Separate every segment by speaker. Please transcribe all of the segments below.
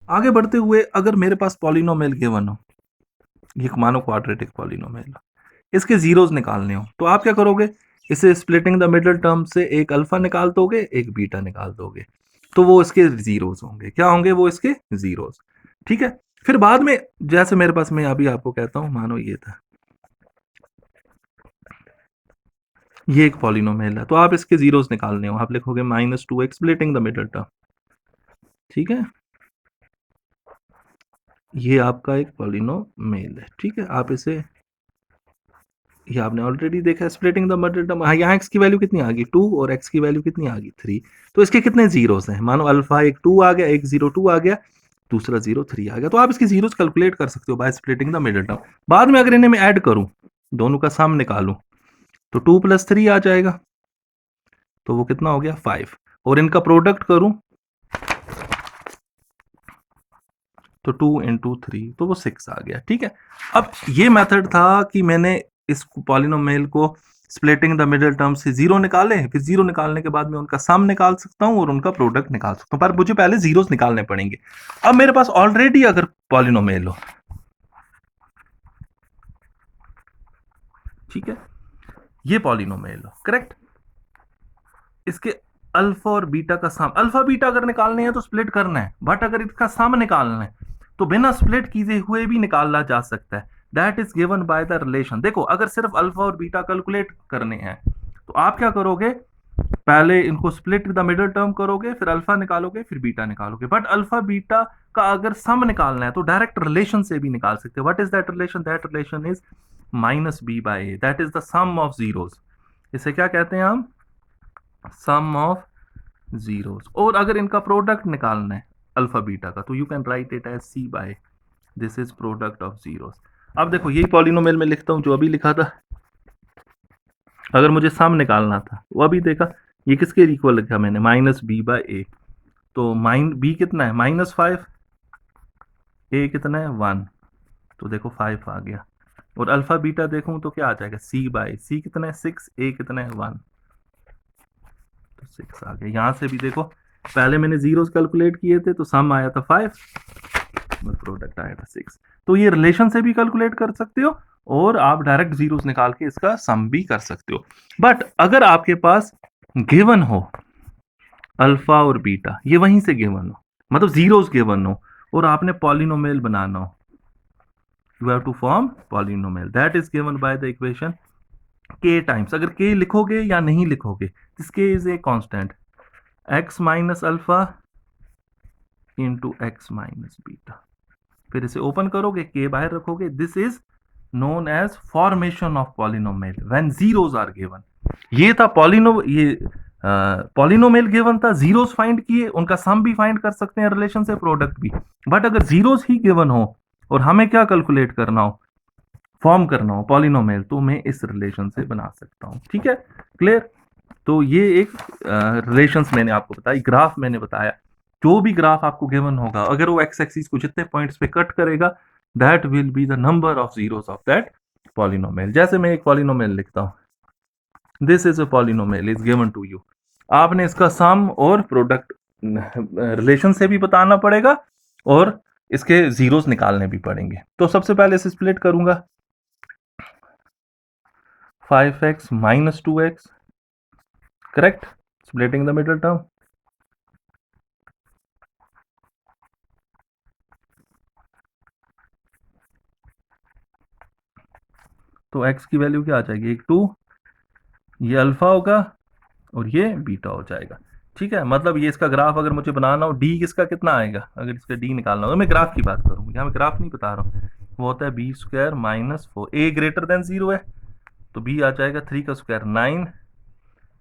Speaker 1: आगे बढ़ते हुए अगर मेरे पास पॉलिनोमियल गिवन हो, ये मानो क्वाड्रेटिक पॉलिनोमियल, इसके जीरोस निकालने हो, तो आप क्या करोगे, इसे स्प्लिटिंग द मिडिल टर्म से एक अल्फा निकाल दोगे, एक बीटा निकाल दोगे, तो वो इसके जीरोस होंगे। क्या होंगे वो? इसके जीरोस। ठीक है। फिर बाद में जैसे मेरे पास, मैं अभी आपको कहता हूं, मानो ये था, ये एक पॉलिनोमियल है, तो आप इसके जीरोस निकालने हो, आप लिखोगे -2x splitting the middle term. ठीक है, ये आपका एक पॉलिनोमियल है। ठीक है, आप इसे, ये आपने ऑलरेडी देखा है, स्प्लिटिंग द मिडिल टर्म। हाँ, यहाँ x की वैल्यू कितनी आ गई 2 और x की वैल्यू कितनी आ गई 3, तो इसके कितने जीरोस हैं? मानो अल्फा एक 2 आ गया, एक 02 आ गया, दूसरा 03 आ गया, तो आप इसकी जीरोस कैलकुलेट कर सकते हो by splitting the middle term. बाद में अगर इन्हें मैं ऐड करूं, दोनों का सम निकालूं, तो 2 + 3 आ जाएगा, तो वो कितना हो गया 5, और इनका प्रोडक्ट करूं तो 2 × 3, तो वो 6 आ गया। ठीक है, अब ये मेथड था कि मैंने इस पॉलिनोमियल को स्प्लिटिंग द मिडिल टर्म से जीरो निकाले, फिर जीरो निकालने के बाद मैं उनका सम निकाल सकता हूं और उनका प्रोडक्ट निकाल सकता हूं, पर मुझे पहले जीरोस निकालने पड़ेंगे। अब मेरे पास ऑलरेडी अगर पॉलिनोमियल हो, ठीक है, ये पॉलिनोमियल हो, करेक्ट, इसके अल्फा और बीटा का सम, अल्फा बीटा अगर निकालने हैं तो स्प्लिट करना है, बट अगर इसका सम निकालना है तो बिना स्प्लिट किए हुए भी निकाला जा सकता है। That is given by the relation. देखो, अगर सिर्फ अल्फा और बीटा कैलकुलेट करने हैं तो आप क्या करोगे, पहले इनको स्प्लिट द मिडिल टर्म करोगे, फिर अल्फा निकालोगे, फिर बीटा निकालोगे। बट अल्फा बीटा का अगर सम निकालना है तो डायरेक्ट रिलेशन से भी निकाल सकते हो। What is that relation? That relation is -b/a, that is the sum of zeros. इसे क्या कहते हैं हम? Sum of zeros. और अगर इनका प्रोडक्ट निकालना है अल्फा बीटा का, तो you can write it as c/, this is product of zeros. अब देखो, यही पॉलिनोमियल में लिखता हूं जो अभी लिखा था। अगर मुझे सम निकालना था, वो अभी देखा, ये किसके इक्वल लिखा मैंने? -b/a, तो b कितना है? -5, a कितना है? 1, तो देखो 5 आ गया। और अल्फा बीटा देखूं तो क्या आ जाएगा? c/c कितना है? 6, a कितना है? 1, तो 6 आ गया। यहां से भी देखो, पहले मैंने जीरोस कैलकुलेट किए थे, तो सम आया था 5, प्रोडक्ट आया था 6। तो ये रिलेशन से भी कैलकुलेट कर सकते हो और आप डायरेक्ट जीरोस निकाल के इसका सम भी कर सकते हो। बट अगर आपके पास गिवन हो अल्फा और बीटा, ये वहीं से गिवन हो, मतलब जीरोस गिवन हो, और आपने पॉलिनोमियल बनाना हो, you have to form polynomial, that is given by the equation k times. अगर k लिखोगे या नहीं लिखोगे, this k is a constant, x minus alpha into x minus beta. फिर इसे ओपन करोगे, k बाहर रखोगे, this is known as formation of polynomial when zeros are given. ये था पॉलिनोमियल गिवन था, जीरोस फाइंड किए, उनका सम भी फाइंड कर सकते हैं रिलेशन से, प्रोडक्ट भी। बट अगर जीरोस ही गिवन हो और हमें क्या कैलकुलेट करना हो, फॉर्म करना हो पॉलिनोमियल, तो मैं इस रिलेशन से बना सकता हूं। ठीक है, क्लियर? तो ये एक रिलेशंस मैंने आपको बताई, ग्राफ मैंने बताया। जो भी ग्राफ आपको गिवन होगा, अगर वो एक्स एक्सिस को जितने पॉइंट्स पे कट करेगा, that will be the number of zeros of that polynomial. जैसे मैं एक पॉलिनोमियल लिखता हूं, this is a polynomial is given to you. आपने इसका सम और प्रोडक्ट रिलेशन से भी बताना पड़ेगा और इसके जीरोस निकालने भी पड़ेंगे। तो सबसे पहले इसे स्प्लिट करूंगा, 5x - 2x, correct, splitting the middle term. तो x की वैल्यू क्या आ जाएगी? 2, ये अल्फा होगा और ये बीटा हो जाएगा। ठीक है, मतलब ये इसका ग्राफ अगर मुझे बनाना हो, डी किसका कितना आएगा, अगर इसका डी निकालना हो, तो मैं ग्राफ की बात करूँ, यहाँ मैं ग्राफ नहीं बता रहा हूँ, वो होता है b² - 4, a ग्रेटर देन 0 है, तो b आ जाएगा 3 का स्क्वायर 9,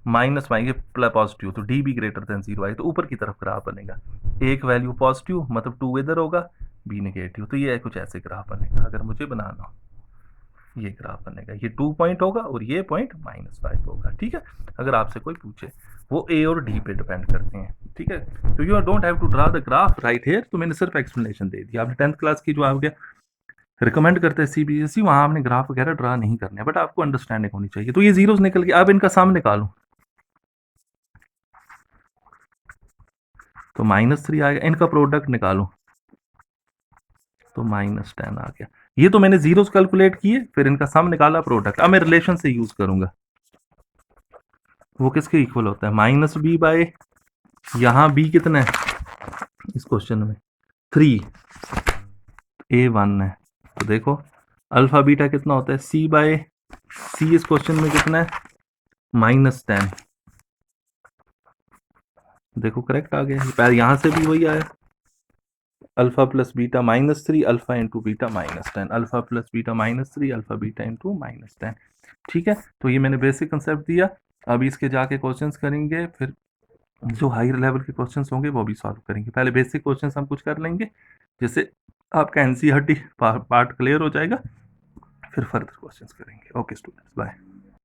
Speaker 1: माइनस ये प्लस पॉजिटिव, तो डी भी ग्रेटर देन 0 आएगा, तो ऊपर की तरफ ग्राफ बनेगा। एक वैल्यू पॉजिटिव, मतलब 2 इधर होगा, b नेगेटिव, तो ये कुछ ऐसे ग्राफ बनेगा अगर मुझे बनाना हो। ये ग्राफ बनेगा, ये 2 पॉइंट होगा और ये पॉइंट -5 होगा। ठीक है, अगर आपसे कोई पूछे, वो ए और डी पे डिपेंड करते हैं। ठीक है, तो you don't have to draw the graph right here, तो मैंने सिर्फ एक्सप्लेनेशन दे दिया। आपने 10th क्लास की जो आपके रिकमेंड करते हैं सीबीएसई, वहां आपने ग्राफ वगैरह ड्रा नहीं करने, बट आपको अंडरस्टैंडिंग होनी चाहिए। तो ये जीरोस निकल गए, अब इनका सम निकालूं, तो -3 आएगा। इनका प्रोडक्ट निकालूं, तो -10 आ गया। ये तो मैंने जीरोस कैलकुलेट किए, फिर इनका सम निकाला, प्रोडक्ट। अब मैं रिलेशन से यूज करूंगा। वो किसके इक्वल होता है? -b बाय, यहाँ b कितना है इस क्वेश्चन में? 3, a1 है। तो देखो अल्फा बीटा कितना होता है? c बाय c इस क्वेश्चन में कितना है? -10। देखो करेक्ट आ गया। पहले यहाँ से भी वही आया, alpha plus beta -3 alpha into beta -10, alpha plus beta -3 alpha beta into -10। ठीक है, तो ये मैंने बेसिक कंसेप्ट दिया। अभी इसके जाके क्वेश्चंस करेंगे, फिर जो हायर लेवल के क्वेश्चंस होंगे वो भी सॉल्व करेंगे। पहले बेसिक क्वेश्चंस हम कुछ कर लेंगे, जिससे आपका एनसीईआरटी पार्ट क्लियर हो जाएगा, फिर फर्दर क्वेश्चंस करेंगे। Okay students, bye.